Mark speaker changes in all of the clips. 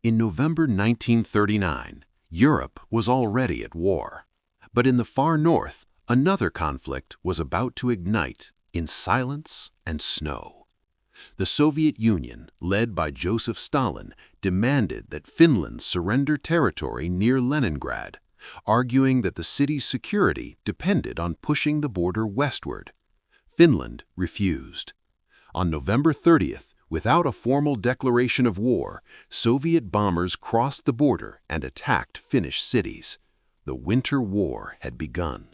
Speaker 1: In November 1939, Europe was already at war. But in the far north, another conflict was about to ignite in silence and snow. The Soviet Union, led by Joseph Stalin, demanded that Finland surrender territory near Leningrad, arguing that the city's security depended on pushing the border westward. Finland refused. On November 30th, without a formal declaration of war, Soviet bombers crossed the border and attacked Finnish cities. The Winter War had begun.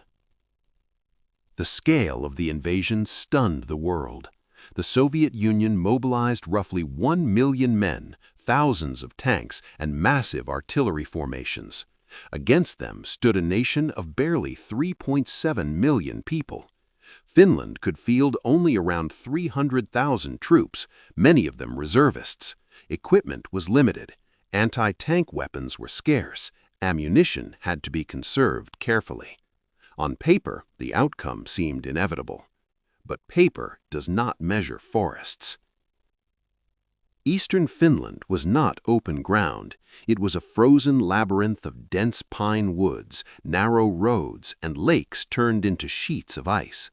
Speaker 1: The scale of the invasion stunned the world. The Soviet Union mobilized roughly 1 million men, thousands of tanks, and massive artillery formations. Against them stood a nation of barely 3.7 million people. Finland could field only around 300,000 troops, many of them reservists. Equipment was limited. Anti-tank weapons were scarce. Ammunition had to be conserved carefully. On paper, the outcome seemed inevitable. But paper does not measure forests. Eastern Finland was not open ground. It was a frozen labyrinth of dense pine woods, narrow roads, and lakes turned into sheets of ice.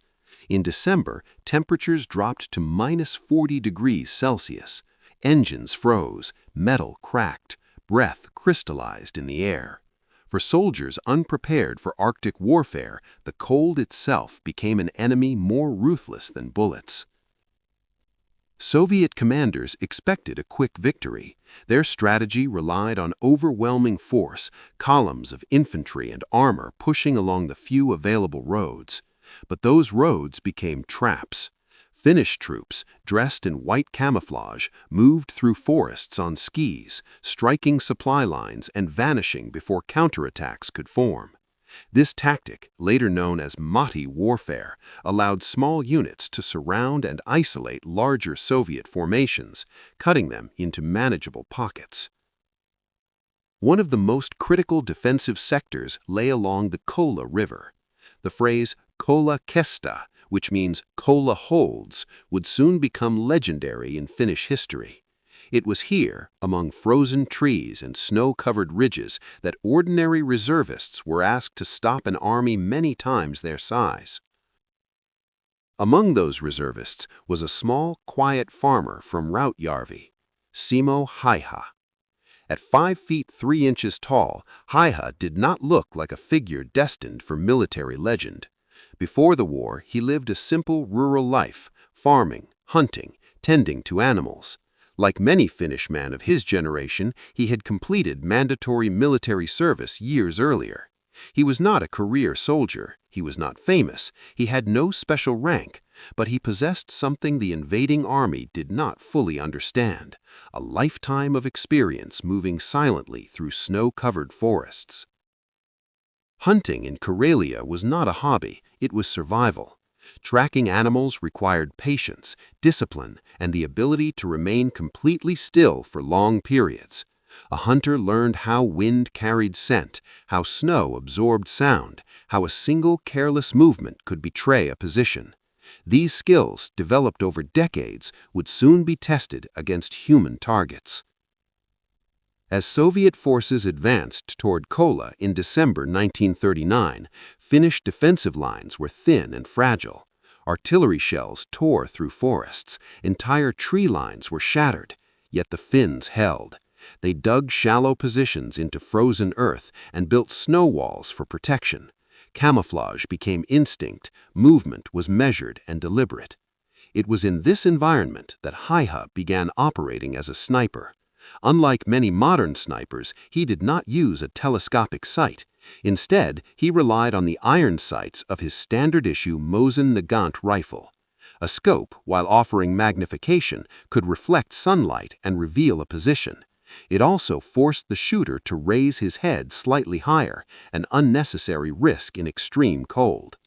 Speaker 1: In December, temperatures dropped to -40 degrees Celsius. Engines froze, metal cracked, breath crystallized in the air. For soldiers unprepared for Arctic warfare, the cold itself became an enemy more ruthless than bullets. Soviet commanders expected a quick victory. Their strategy relied on overwhelming force, columns of infantry and armor pushing along the few available roads. But those roads became traps. Finnish troops, dressed in white camouflage, moved through forests on skis, striking supply lines and vanishing before counterattacks could form. This tactic, later known as Motti warfare, allowed small units to surround and isolate larger Soviet formations, cutting them into manageable pockets. One of the most critical defensive sectors lay along the Kola River. The phrase Kola kestää, which means Kola holds, would soon become legendary in Finnish history. It was here, among frozen trees and snow-covered ridges, that ordinary reservists were asked to stop an army many times their size. Among those reservists was a small, quiet farmer from Rautjärvi, Simo Häyhä. At 5 feet 3 inches tall, Häyhä did not look like a figure destined for military legend. Before the war, he lived a simple rural life, farming, hunting, tending to animals. Like many Finnish men of his generation, he had completed mandatory military service years earlier. He was not a career soldier, he was not famous, he had no special rank, but he possessed something the invading army did not fully understand: a lifetime of experience moving silently through snow-covered forests. Hunting in Karelia was not a hobby, it was survival. Tracking animals required patience, discipline, and the ability to remain completely still for long periods. A hunter learned how wind carried scent, how snow absorbed sound, how a single careless movement could betray a position. These skills, developed over decades, would soon be tested against human targets. As Soviet forces advanced toward Kola in December 1939, Finnish defensive lines were thin and fragile. Artillery shells tore through forests, entire tree lines were shattered, yet the Finns held. They dug shallow positions into frozen earth and built snow walls for protection. Camouflage became instinct, movement was measured and deliberate. It was in this environment that Häyhä began operating as a sniper. Unlike many modern snipers, he did not use a telescopic sight. Instead, he relied on the iron sights of his standard-issue Mosin-Nagant rifle. A scope, while offering magnification, could reflect sunlight and reveal a position. It also forced the shooter to raise his head slightly higher, an unnecessary risk in extreme cold.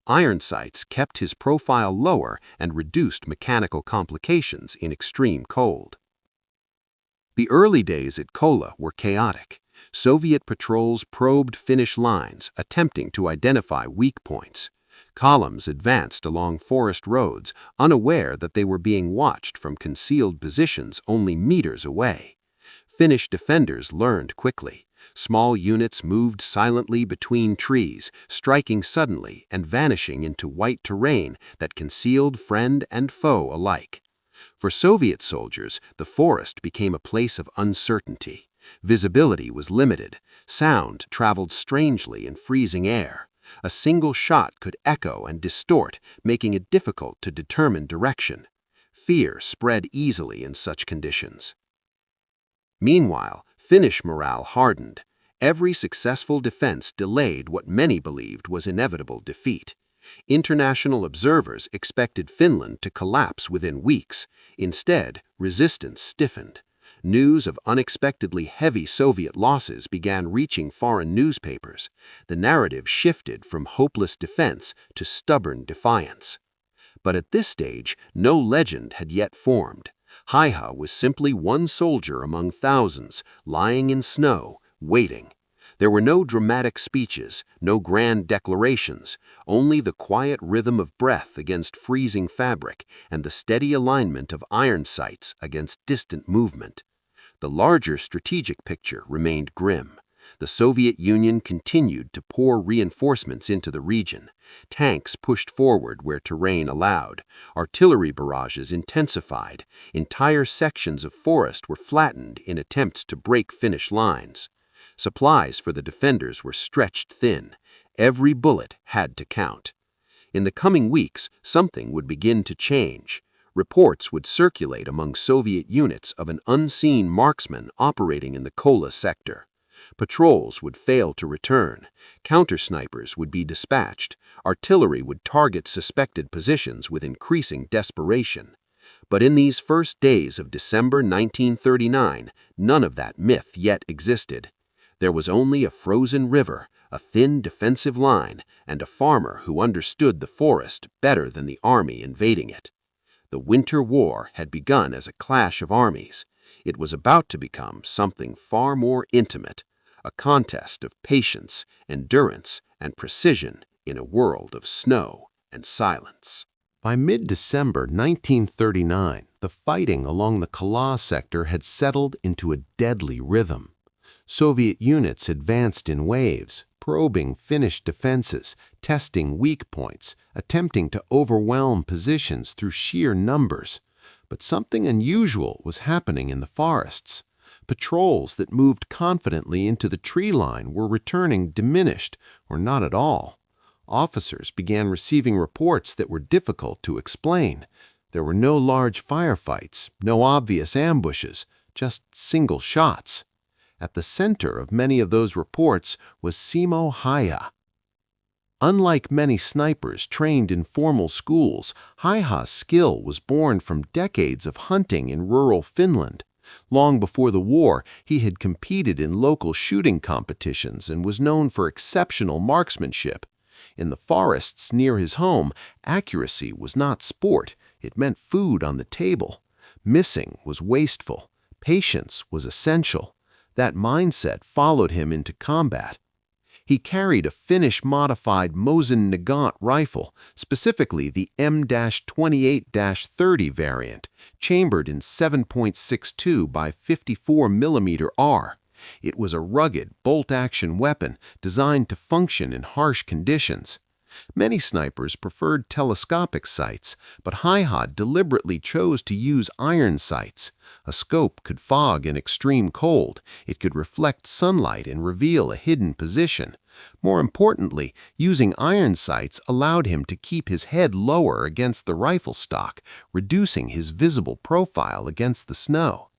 Speaker 1: Iron sights kept his profile lower and reduced mechanical complications in extreme cold. The early days at Kola were chaotic. Soviet patrols probed Finnish lines, attempting to identify weak points. Columns advanced along forest roads, unaware that they were being watched from concealed positions only meters away. Finnish defenders learned quickly. Small units moved silently between trees, striking suddenly and vanishing into white terrain that concealed friend and foe alike. For Soviet soldiers, the forest became a place of uncertainty. Visibility was limited. Sound traveled strangely in freezing air. A single shot could echo and distort, making it difficult to determine direction. Fear spread easily in such conditions. Meanwhile, Finnish morale hardened. Every successful defense delayed what many believed was inevitable defeat. International observers expected Finland to collapse within weeks. Instead, resistance stiffened. News of unexpectedly heavy Soviet losses began reaching foreign newspapers. The narrative shifted from hopeless defense to stubborn defiance. But at this stage, no legend had yet formed. Häyhä was simply one soldier among thousands, lying in snow, waiting. There were no dramatic speeches, no grand declarations, only the quiet rhythm of breath against freezing fabric and the steady alignment of iron sights against distant movement. The larger strategic picture remained grim. The Soviet Union continued to pour reinforcements into the region. Tanks pushed forward where terrain allowed. Artillery barrages intensified. Entire sections of forest were flattened in attempts to break Finnish lines. Supplies for the defenders were stretched thin. Every bullet had to count. In the coming weeks, something would begin to change. Reports would circulate among Soviet units of an unseen marksman operating in the Kola sector. Patrols would fail to return. Counter-snipers would be dispatched. Artillery would target suspected positions with increasing desperation. But in these first days of December 1939, none of that myth yet existed. There was only a frozen river, a thin defensive line, and a farmer who understood the forest better than the army invading it. The Winter War had begun as a clash of armies. It was about to become something far more intimate, a contest of patience, endurance, and precision in a world of snow and silence.
Speaker 2: By mid-December 1939, the fighting along the Kola sector had settled into a deadly rhythm. Soviet units advanced in waves, probing Finnish defenses, testing weak points, attempting to overwhelm positions through sheer numbers. But something unusual was happening in the forests. Patrols that moved confidently into the tree line were returning diminished or not at all. Officers began receiving reports that were difficult to explain. There were no large firefights, no obvious ambushes, just single shots. At the center of many of those reports was Simo Häyhä. Unlike many snipers trained in formal schools, Häyhä's skill was born from decades of hunting in rural Finland. Long before the war, he had competed in local shooting competitions and was known for exceptional marksmanship. In the forests near his home, accuracy was not sport, it meant food on the table. Missing was wasteful. Patience was essential. That mindset followed him into combat. He carried a Finnish-modified Mosin-Nagant rifle, specifically the M-28-30 variant, chambered in 7.62 by 54 mm R. It was a rugged, bolt-action weapon designed to function in harsh conditions. Many snipers preferred telescopic sights, but Häyhä deliberately chose to use iron sights. A scope could fog in extreme cold. It could reflect sunlight and reveal a hidden position. More importantly, using iron sights allowed him to keep his head lower against the rifle stock, reducing his visible profile against the snow.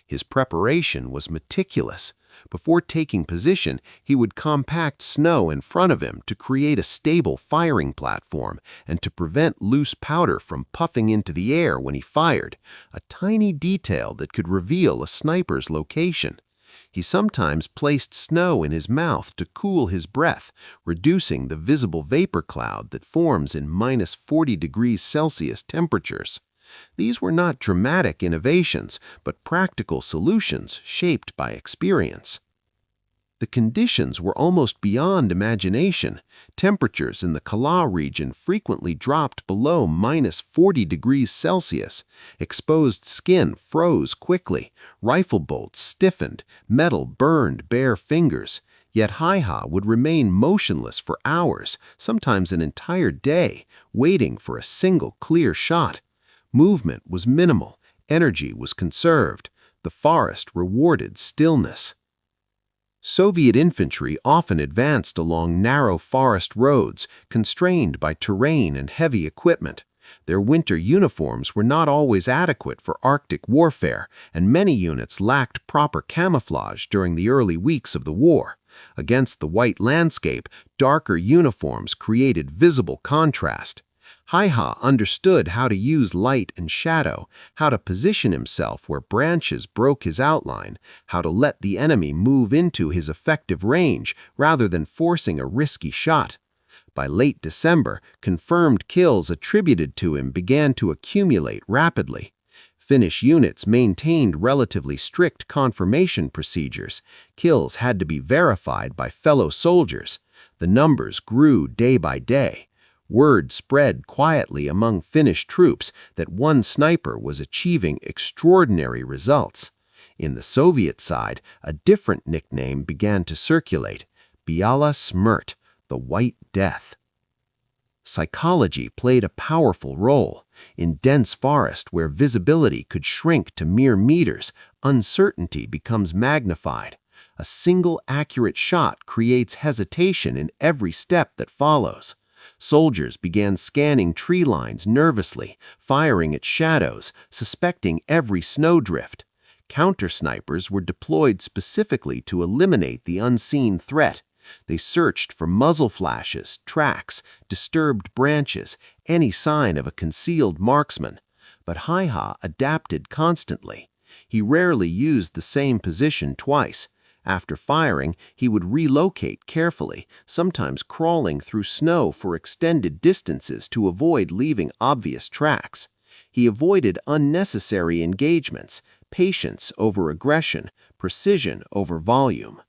Speaker 2: His preparation was meticulous. Before taking position, he would compact snow in front of him to create a stable firing platform and to prevent loose powder from puffing into the air when he fired, a tiny detail that could reveal a sniper's location. He sometimes placed snow in his mouth to cool his breath, reducing the visible vapor cloud that forms in -40°C temperatures. These were not dramatic innovations, but practical solutions shaped by experience.
Speaker 1: The conditions were almost beyond imagination. Temperatures in the Kala region frequently dropped below -40 degrees Celsius. Exposed skin froze quickly, rifle bolts stiffened, metal burned bare fingers. Yet Häyhä would remain motionless for hours, sometimes an entire day, waiting for a single clear shot. Movement was minimal, energy was conserved. The forest rewarded stillness. Soviet infantry often advanced along narrow forest roads, constrained by terrain and heavy equipment. Their winter uniforms were not always adequate for Arctic warfare, and many units lacked proper camouflage during the early weeks of the war. Against the white landscape, darker uniforms created visible contrast. Häyhä understood how to use light and shadow, how to position himself where branches broke his outline, how to let the enemy move into his effective range rather than forcing a risky shot. By late December, confirmed kills attributed to him began to accumulate rapidly. Finnish units maintained relatively strict confirmation procedures. Kills had to be verified by fellow soldiers. The numbers grew day by day. Word spread quietly among Finnish troops that one sniper was achieving extraordinary results. In the Soviet side, a different nickname began to circulate: Biala Smrt, the White Death. Psychology played a powerful role. In dense forest where visibility could shrink to mere meters, uncertainty becomes magnified. A single accurate shot creates hesitation in every step that follows. Soldiers began scanning tree lines nervously, firing at shadows, suspecting every snowdrift. Counter-snipers were deployed specifically to eliminate the unseen threat. They searched for muzzle flashes, tracks, disturbed branches, any sign of a concealed marksman. But Häyhä adapted constantly. He rarely used the same position twice. After firing, he would relocate carefully, sometimes crawling through snow for extended distances to avoid leaving obvious tracks. He avoided unnecessary engagements, patience over aggression, precision over volume.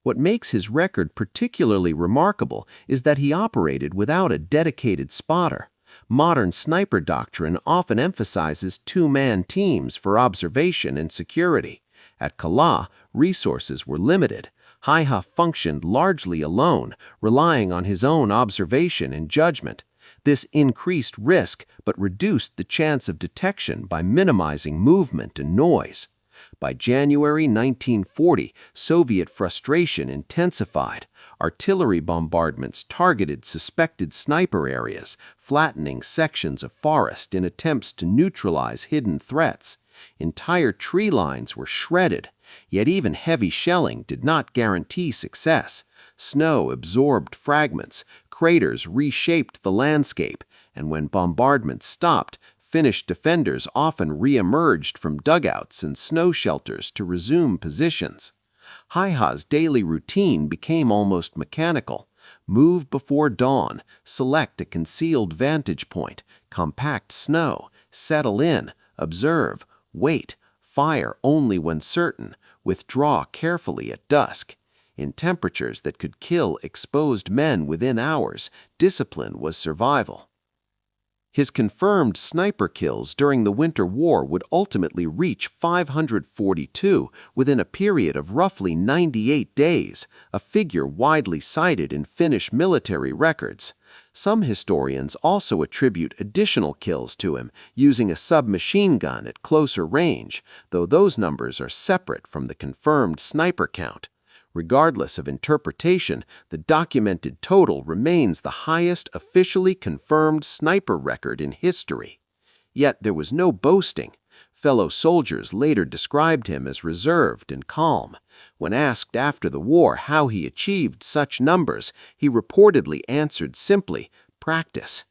Speaker 1: What makes his record particularly remarkable is that he operated without a dedicated spotter. Modern sniper doctrine often emphasizes two-man teams for observation and security. At Kala, resources were limited. Häyhä functioned largely alone, relying on his own observation and judgment. This increased risk but reduced the chance of detection by minimizing movement and noise. By January 1940, Soviet frustration intensified. Artillery bombardments targeted suspected sniper areas, flattening sections of forest in attempts to neutralize hidden threats. Entire tree lines were shredded, yet even heavy shelling did not guarantee success. Snow absorbed fragments, craters reshaped the landscape, and when bombardment stopped, Finnish defenders often re-emerged from dugouts and snow shelters to resume positions. Häyhä's daily routine became almost mechanical. Move before dawn, select a concealed vantage point, compact snow, settle in, observe, wait, fire only when certain, withdraw carefully at dusk. In temperatures that could kill exposed men within hours, discipline was survival. His confirmed sniper kills during the Winter War would ultimately reach 542 within a period of roughly 98 days, a figure widely cited in Finnish military records. Some historians also attribute additional kills to him using a submachine gun at closer range, though those numbers are separate from the confirmed sniper count. Regardless of interpretation, the documented total remains the highest officially confirmed sniper record in history. Yet there was no boasting. Fellow soldiers later described him as reserved and calm. When asked after the war how he achieved such numbers, he reportedly answered simply, "Practice."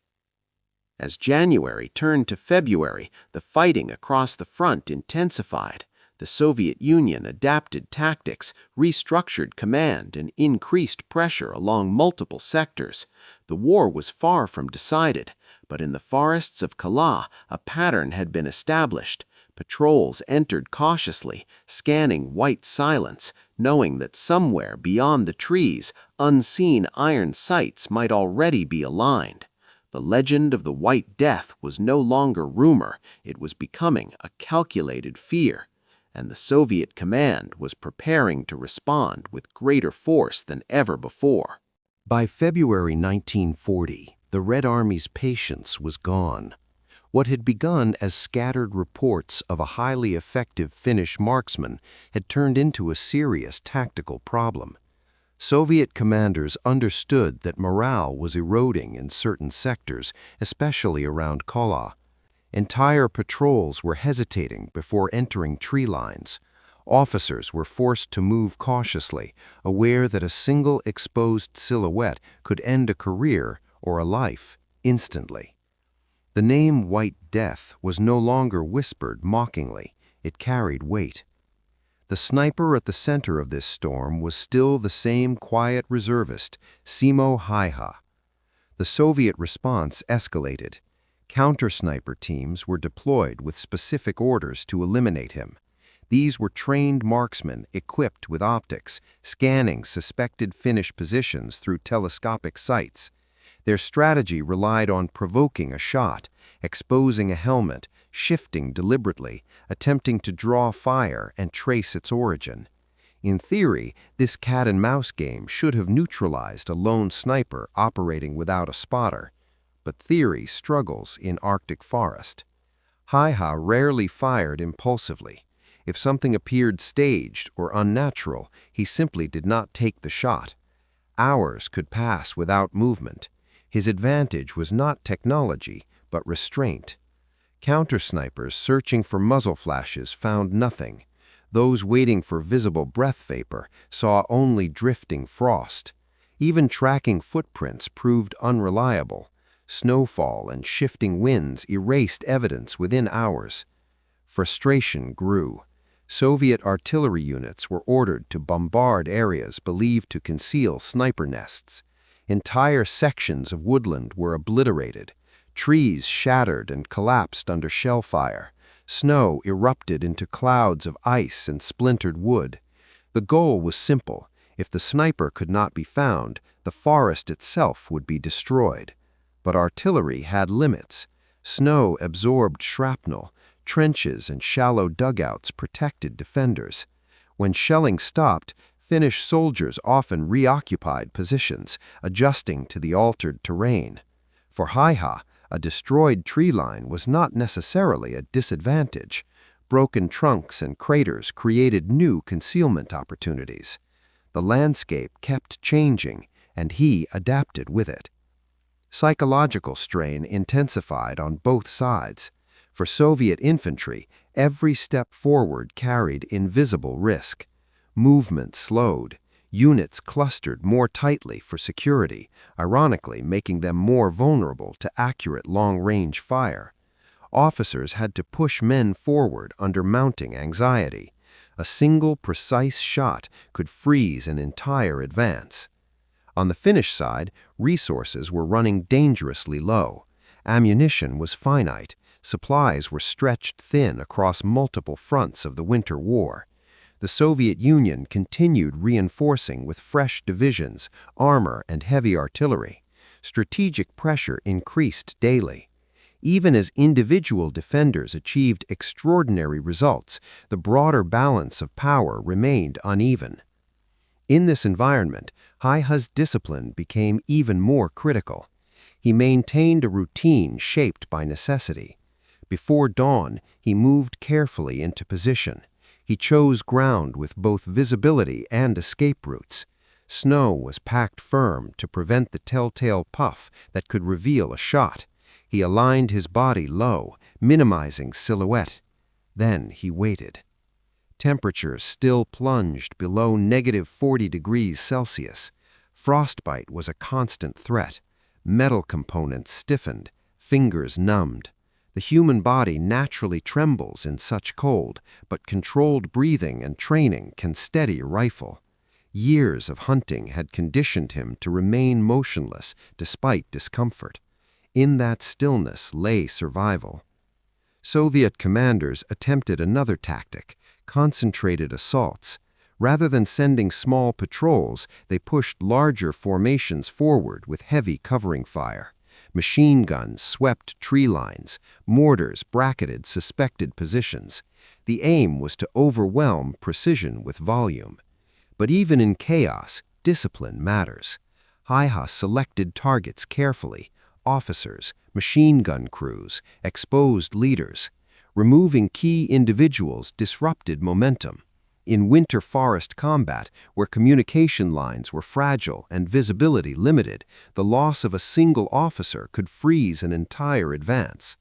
Speaker 1: As January turned to February, the fighting across the front intensified. The Soviet Union adapted tactics, restructured command, and increased pressure along multiple sectors. The war was far from decided, but in the forests of Kala, a pattern had been established. Patrols entered cautiously, scanning white silence,
Speaker 3: knowing that somewhere beyond the trees, unseen iron sights might already be aligned. The legend of the White Death was no longer rumor, it was becoming a calculated fear, and the Soviet command was preparing to respond with greater force than ever before.
Speaker 2: By February 1940, the Red Army's patience was gone. What had begun as scattered reports of a highly effective Finnish marksman had turned into a serious tactical problem. Soviet commanders understood that morale was eroding in certain sectors, especially around Kola. Entire patrols were hesitating before entering tree lines. Officers were forced to move cautiously, aware that a single exposed silhouette could end a career or a life instantly. The name White Death was no longer whispered mockingly, it carried weight. The sniper at the center of this storm was still the same quiet reservist, Simo Häyhä. The Soviet response escalated. Counter-sniper teams were deployed with specific orders to eliminate him. These were trained marksmen equipped with optics, scanning suspected Finnish positions through telescopic sights. Their strategy relied on provoking a shot, exposing a helmet, shifting deliberately, attempting to draw fire and trace its origin. In theory, this cat-and-mouse game should have neutralized a lone sniper operating without a spotter. But theory struggles in Arctic forest. Häyhä rarely fired impulsively. If something appeared staged or unnatural, he simply did not take the shot. Hours could pass without movement. His advantage was not technology, but restraint. Counter-snipers searching for muzzle flashes found nothing. Those waiting for visible breath vapor saw only drifting frost. Even tracking footprints proved unreliable. Snowfall and shifting winds erased evidence within hours. Frustration grew. Soviet artillery units were ordered to bombard areas believed to conceal sniper nests. Entire sections of woodland were obliterated. Trees shattered and collapsed under shell fire. Snow erupted into clouds of ice and splintered wood. The goal was simple. If the sniper could not be found, the forest itself would be destroyed. But artillery had limits. Snow absorbed shrapnel. Trenches and shallow dugouts protected defenders. When shelling stopped, Finnish soldiers often reoccupied positions, adjusting to the altered terrain. For Häyhä, a destroyed tree line was not necessarily a disadvantage. Broken trunks and craters created new concealment opportunities. The landscape kept changing, and he adapted with it. Psychological strain intensified on both sides. For Soviet infantry, every step forward carried invisible risk. Movement slowed. Units clustered more tightly for security, ironically making them more vulnerable to accurate long-range fire. Officers had to push men forward under mounting anxiety. A single precise shot could freeze an entire advance. On the Finnish side, resources were running dangerously low. Ammunition was finite. Supplies were stretched thin across multiple fronts of the Winter War. The Soviet Union continued reinforcing with fresh divisions, armor, and heavy artillery. Strategic pressure increased daily. Even as individual defenders achieved extraordinary results, the broader balance of power remained uneven. In this environment, Häyhä's discipline became even more critical. He maintained a routine shaped by necessity. Before dawn, he moved carefully into position. He chose ground with both visibility and escape routes. Snow was packed firm to prevent the telltale puff that could reveal a shot. He aligned his body low, minimizing silhouette. Then he waited. Temperatures still plunged below -40 degrees Celsius. Frostbite was a constant threat. Metal components stiffened, fingers numbed. The human body naturally trembles in such cold, but controlled breathing and training can steady a rifle. Years of hunting had conditioned him to remain motionless despite discomfort. In that stillness lay survival. Soviet commanders attempted another tactic, concentrated assaults.
Speaker 4: Rather than sending small patrols, they pushed larger formations forward with heavy covering fire. Machine guns swept tree lines, mortars bracketed suspected positions. The aim was to overwhelm precision with volume. But even in chaos, discipline matters. Häyhä selected targets carefully: officers, machine gun crews, exposed leaders. Removing key individuals disrupted momentum. In winter forest combat, where communication lines were fragile and visibility limited, the loss of a single officer could freeze an entire advance.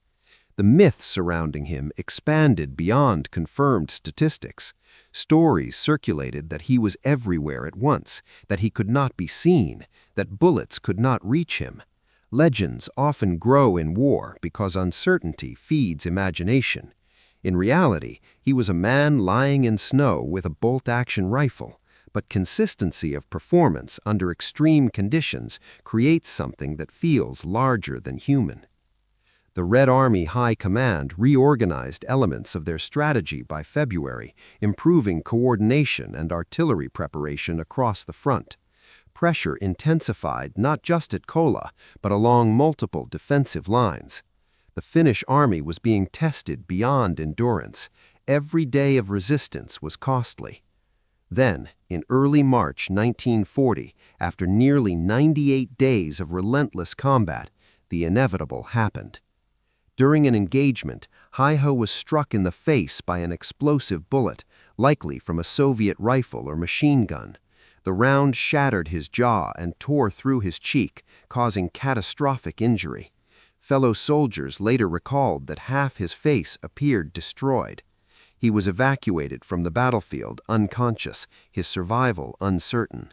Speaker 4: The myth surrounding him expanded beyond confirmed statistics. Stories circulated that he was everywhere at once, that he could not be seen, that bullets could not reach him. Legends often grow in war because uncertainty feeds imagination. In reality, he was a man lying in snow with a bolt-action rifle, but consistency of performance under extreme conditions creates something that feels larger than human. The Red Army High Command reorganized elements of their strategy by February, improving coordination and artillery preparation across the front. Pressure intensified not just at Kola, but along multiple defensive lines. The Finnish army was being tested beyond endurance. Every day of resistance was costly. Then, in early March 1940, after nearly 98 days of relentless combat, the inevitable happened. During an engagement, Häyhä was struck in the face by an explosive bullet, likely from a Soviet rifle or machine gun. The round shattered his jaw and tore through his cheek, causing catastrophic injury. Fellow soldiers later recalled that half his face appeared destroyed. He was evacuated from the battlefield unconscious, his survival uncertain.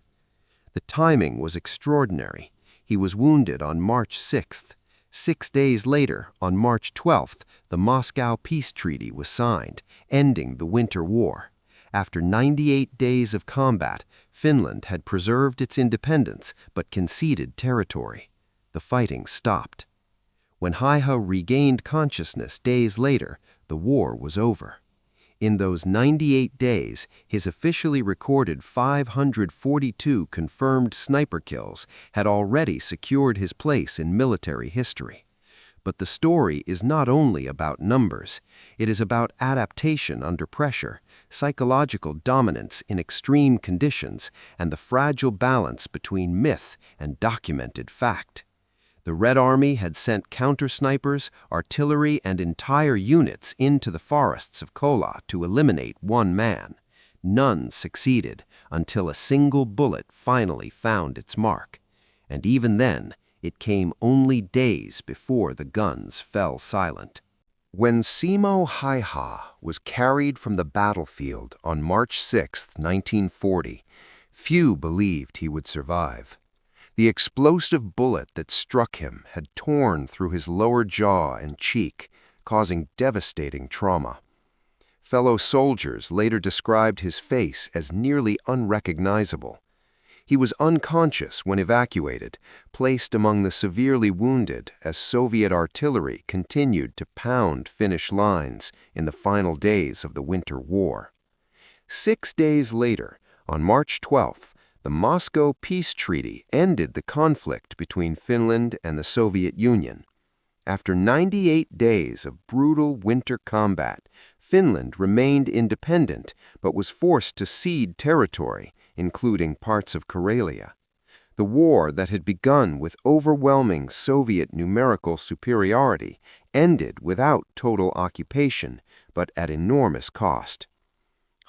Speaker 4: The timing was extraordinary. He was wounded on March 6th. 6 days later, on March 12th, the Moscow Peace Treaty was signed, ending the Winter War. After 98 days of combat, Finland had preserved its independence but conceded territory. The fighting stopped. When Häyhä regained consciousness days later, the war was over. In those 98 days, his officially recorded 542 confirmed sniper kills had already secured his place in military history. But the story is not only about numbers. It is about adaptation under pressure, psychological dominance in extreme conditions, and the fragile balance between myth and documented fact. The Red Army had sent counter-snipers, artillery, and entire units into the forests of Kola to eliminate one man. None succeeded until a single bullet finally found its mark. And even then, it came only days before the guns fell silent.
Speaker 1: When Simo Häyhä was carried from the battlefield on March 6, 1940, few believed he would survive. The explosive bullet that struck him had torn through his lower jaw and cheek, causing devastating trauma. Fellow soldiers later described his face as nearly unrecognizable. He was unconscious when evacuated, placed among the severely wounded as Soviet artillery continued to pound Finnish lines in the final days of the Winter War. 6 days later, on March 12th, the Moscow Peace Treaty ended the conflict between Finland and the Soviet Union. After 98 days of brutal winter combat, Finland remained independent but was forced to cede territory, including parts of Karelia. The war that had begun with overwhelming Soviet numerical superiority ended without total occupation, but at enormous cost.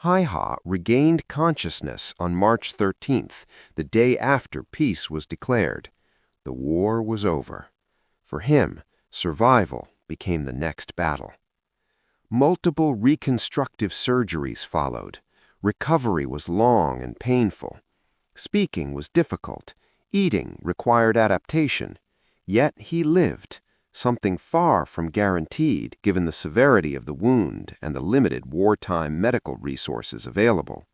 Speaker 1: Häyhä regained consciousness on March 13th, the day after peace was declared. The war was over. For him, survival became the next battle. Multiple reconstructive surgeries followed. Recovery was long and painful. Speaking was difficult. Eating required adaptation. Yet he lived, something far from guaranteed given the severity of the wound and the limited wartime medical resources available.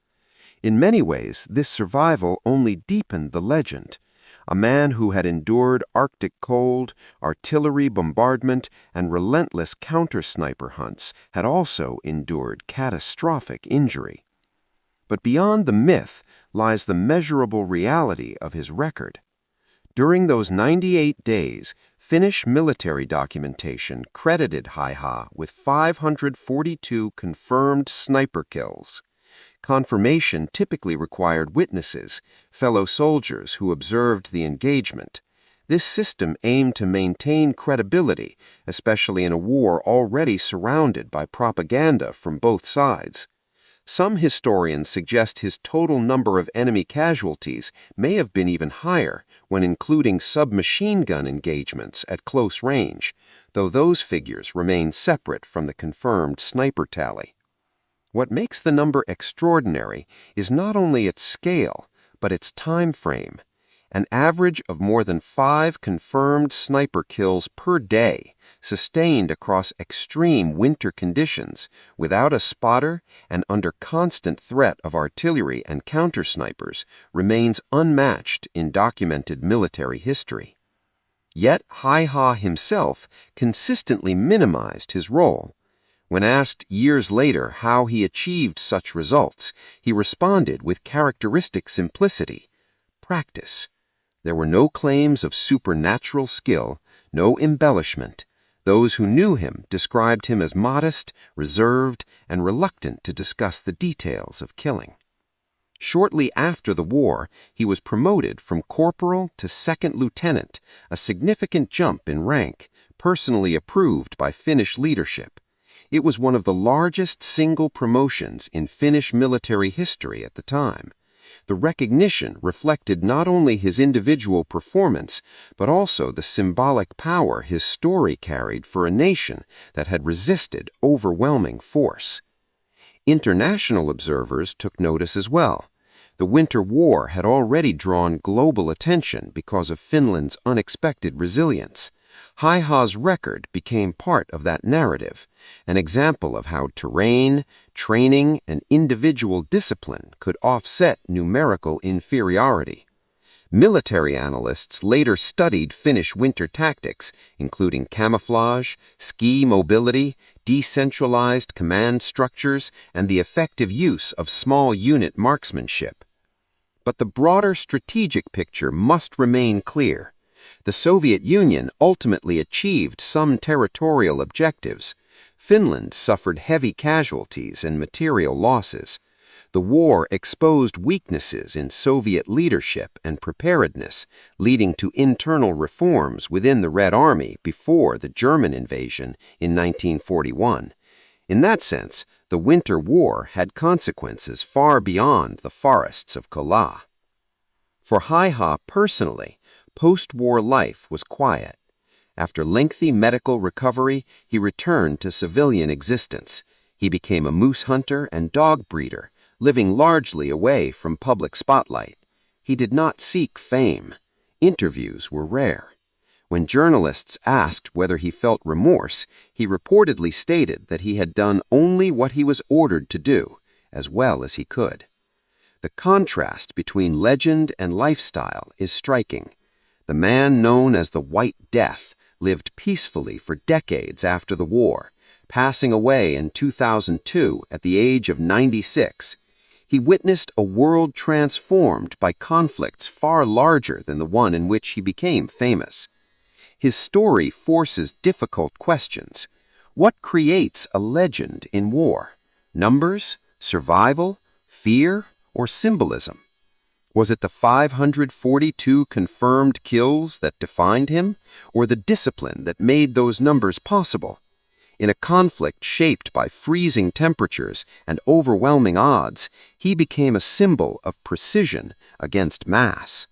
Speaker 1: In many ways, this survival only deepened the legend. A man who had endured Arctic cold, artillery bombardment, and relentless counter-sniper hunts had also endured catastrophic injury. But beyond the myth lies the measurable reality of his record. During those 98 days, Finnish military documentation credited Häyhä with 542 confirmed sniper kills. Confirmation typically required witnesses, fellow soldiers who observed the engagement. This system aimed to maintain credibility, especially in a war already surrounded by propaganda from both sides. Some historians suggest his total number of enemy casualties may have been even higher when including submachine gun engagements at close range, though those figures remain separate from the confirmed sniper tally. What makes the number extraordinary is not only its scale, but its time frame. An average of more than 5 confirmed sniper kills per day, sustained across extreme winter conditions, without a spotter and under constant threat of artillery and counter-snipers, remains unmatched in documented military history. Yet Häyhä himself consistently minimized his role. When asked years later how he achieved such results, he responded with characteristic simplicity: practice. There were no claims of supernatural skill, no embellishment. Those who knew him described him as modest, reserved, and reluctant to discuss the details of killing. Shortly after the war, he was promoted from corporal to second lieutenant, a significant jump in rank, personally approved by Finnish leadership. It was one of the largest single promotions in Finnish military history at the time. The recognition reflected not only his individual performance, but also the symbolic power his story carried for a nation that had resisted overwhelming force. International observers took notice as well. The Winter War had already drawn global attention because of Finland's unexpected resilience. Häyhä's record became part of that narrative, an example of how terrain, training, and individual discipline could offset numerical inferiority. Military analysts later studied Finnish winter tactics, including camouflage, ski mobility, decentralized command structures, and the effective use of small unit marksmanship. But the broader strategic picture must remain clear. The Soviet Union ultimately achieved some territorial objectives. Finland suffered heavy casualties and material losses. The war exposed weaknesses in Soviet leadership and preparedness, leading to internal reforms within the Red Army before the German invasion in 1941. In that sense, the Winter War had consequences far beyond the forests of Kola. For Häyhä personally, post-war life was quiet. After lengthy medical recovery, he returned to civilian existence. He became a moose hunter and dog breeder, living largely away from public spotlight. He did not seek fame. Interviews were rare. When journalists asked whether he felt remorse, he reportedly stated that he had done only what he was ordered to do, as well as he could. The contrast between legend and lifestyle is striking. The man known as the White Death lived peacefully for decades after the war, passing away in 2002 at the age of 96. He witnessed a world transformed by conflicts far larger than the one in which he became famous. His story forces difficult questions. What creates a legend in war? Numbers, survival, fear, or symbolism? Was it the 542 confirmed kills that defined him, or the discipline that made those numbers possible? In a conflict shaped by freezing temperatures and overwhelming odds, he became a symbol of precision against mass.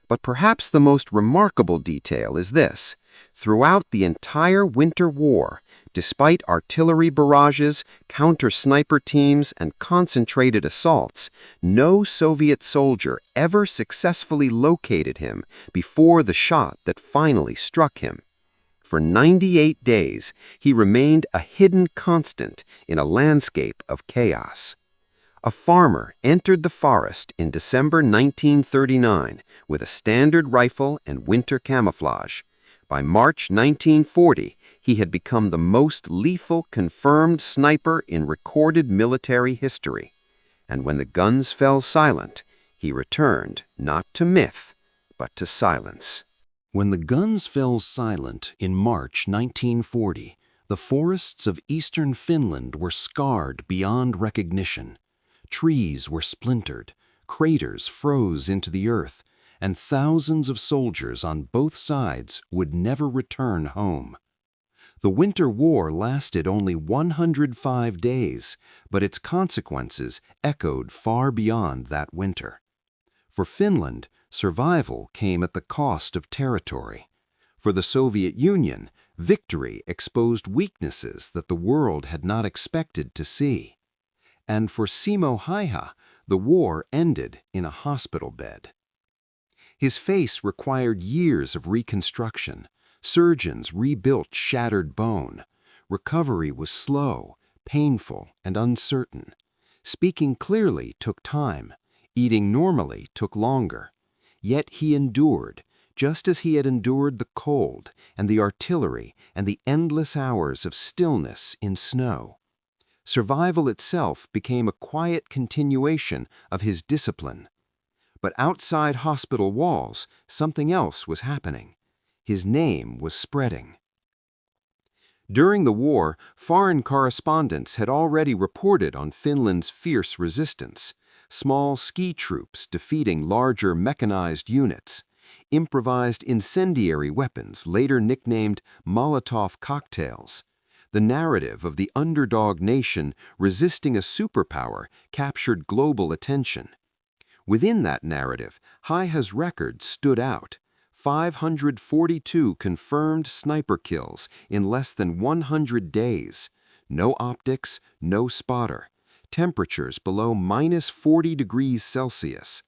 Speaker 1: But perhaps the most remarkable detail is this: throughout the entire Winter War, despite artillery barrages, counter-sniper teams, and concentrated assaults, no Soviet soldier ever successfully located him before the shot that finally struck him. For 98 days, he remained a hidden constant in a landscape of chaos. A farmer entered the forest in December 1939 with a standard rifle and winter camouflage. By March 1940, he had become the most lethal confirmed sniper in recorded military history.
Speaker 4: And when the guns fell silent, he returned not to myth, but to silence.
Speaker 2: When the guns fell silent in March 1940, the forests of eastern Finland were scarred beyond recognition. Trees were splintered, craters froze into the earth, and thousands of soldiers on both sides would never return home. The Winter War lasted only 105 days, but its consequences echoed far beyond that winter. For Finland, survival came at the cost of territory. For the Soviet Union, victory exposed weaknesses that the world had not expected to see. And for Simo Häyhä, the war ended in a hospital bed. His face required years of reconstruction. Surgeons rebuilt shattered bone. Recovery was slow, painful, and uncertain. Speaking clearly took time. Eating normally took longer. Yet he endured, just as he had endured the cold and the artillery and the endless hours of stillness in snow. Survival itself became a quiet continuation of his discipline. But outside hospital walls, something else was happening. His name was spreading. During the war, foreign correspondents had already reported on Finland's fierce resistance. Small ski troops defeating larger mechanized units, improvised incendiary weapons later nicknamed Molotov cocktails. The narrative of the underdog nation resisting a superpower captured global attention. Within that narrative, Häyhä's record stood out. 542 confirmed sniper kills in less than 100 days. No optics, no spotter. Temperatures below -40 degrees Celsius.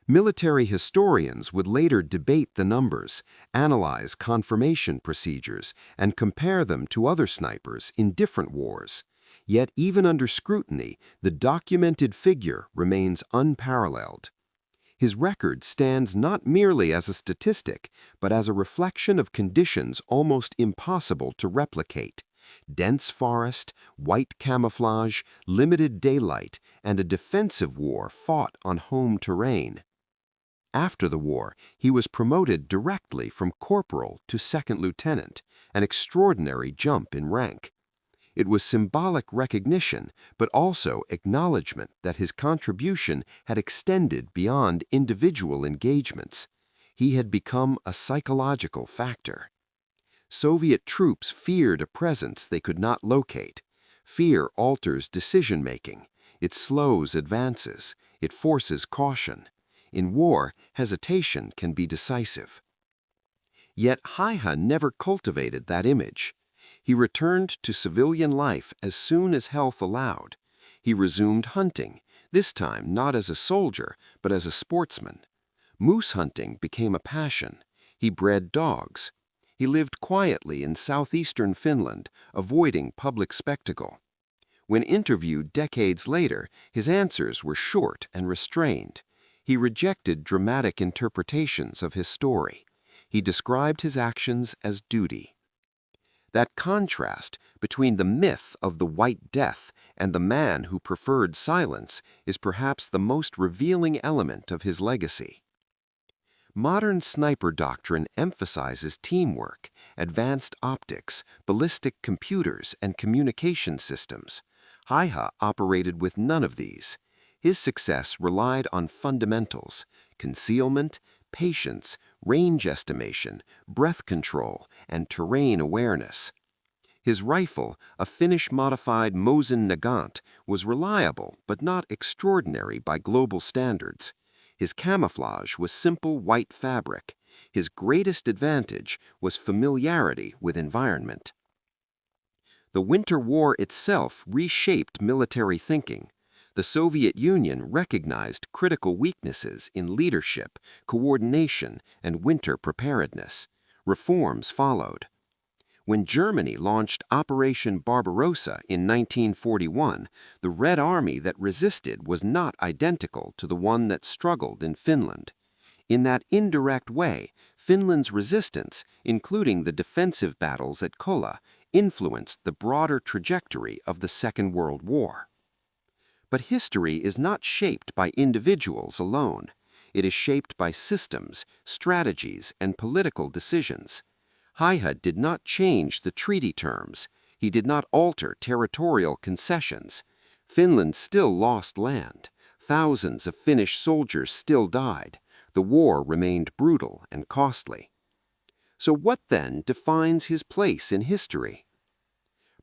Speaker 2: Military historians would later debate the numbers, analyze confirmation procedures, and compare them to other snipers in different wars. Yet even under scrutiny, the documented figure remains unparalleled. His record stands not merely as a statistic, but as a reflection of conditions almost impossible to replicate. Dense forest, white camouflage, limited daylight, and a defensive war fought on home terrain. After the war, he was promoted directly from corporal to second lieutenant, an extraordinary jump in rank. It was symbolic recognition, but also acknowledgement that his contribution had extended beyond individual engagements. He had become a psychological factor. Soviet troops feared a presence they could not locate. Fear alters decision-making. It slows advances. It forces caution. In war, hesitation can be decisive. Yet Häyhä never cultivated that image. He returned to civilian life as soon as health allowed. He resumed hunting, this time not as a soldier, but as a sportsman. Moose hunting became a passion. He bred dogs. He lived quietly in southeastern Finland, avoiding public spectacle. When interviewed decades later, his answers were short and restrained. He rejected dramatic interpretations of his story. He described his actions as duty. That contrast between the myth of the White Death and the man who preferred silence is perhaps the most revealing element of his legacy. Modern sniper doctrine emphasizes teamwork, advanced optics, ballistic computers, and communication systems. Häyhä operated with none of these. His success relied on fundamentals: concealment, patience, range estimation, breath control, and terrain awareness. His rifle, a Finnish-modified Mosin-Nagant, was reliable but not extraordinary by global standards. His camouflage was simple white fabric. His greatest advantage was familiarity with environment. The Winter War itself reshaped military thinking. The Soviet Union recognized critical weaknesses in leadership, coordination, and winter preparedness. Reforms followed. When Germany launched Operation Barbarossa in 1941, the Red Army that resisted was not identical to the one that struggled in Finland. In that indirect way, Finland's resistance, including the defensive battles at Kola, influenced the broader trajectory of the Second World War.
Speaker 1: But history is not shaped by individuals alone. It is shaped by systems, strategies, and political decisions. Häyhä did not change the treaty terms. He did not alter territorial concessions. Finland still lost land. Thousands of Finnish soldiers still died. The war remained brutal and costly. So what then defines his place in history?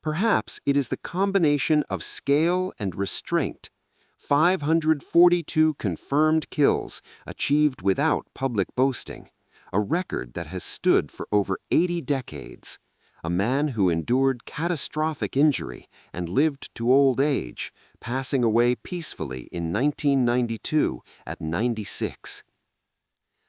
Speaker 1: Perhaps it is the combination of scale and restraint. 542 confirmed kills achieved without public boasting, a record that has stood for over 80 decades. A man who endured catastrophic injury and lived to old age, passing away peacefully in 1992 at 96.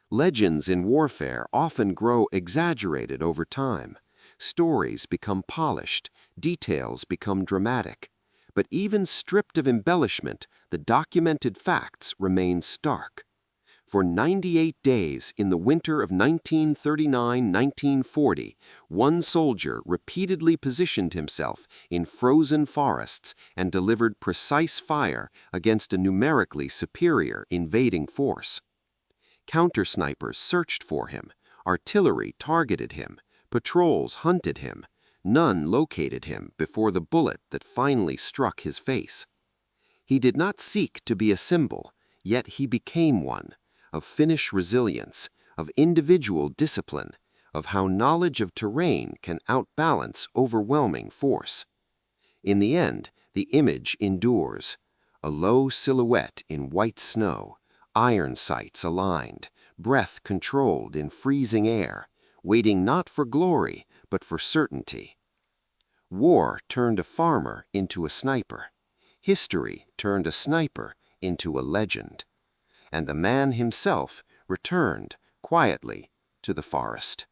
Speaker 1: Legends in warfare often grow exaggerated over time. Stories become polished, details become dramatic. But even stripped of embellishment, the documented facts remain stark. For 98 days in the winter of 1939-1940, one soldier repeatedly positioned himself in frozen forests and delivered precise fire against a numerically superior invading force. Counter-snipers searched for him, artillery targeted him, patrols hunted him. None located him before the bullet that finally struck his face. He did not seek to be a symbol, yet he became one, of Finnish resilience, of individual discipline, of how knowledge of terrain can outbalance overwhelming force. In the end, the image endures, a low silhouette in white snow, iron sights aligned, breath controlled in freezing air, waiting not for glory, but for certainty. War turned a farmer into a sniper. History turned a sniper into a legend. And the man himself returned quietly to the forest.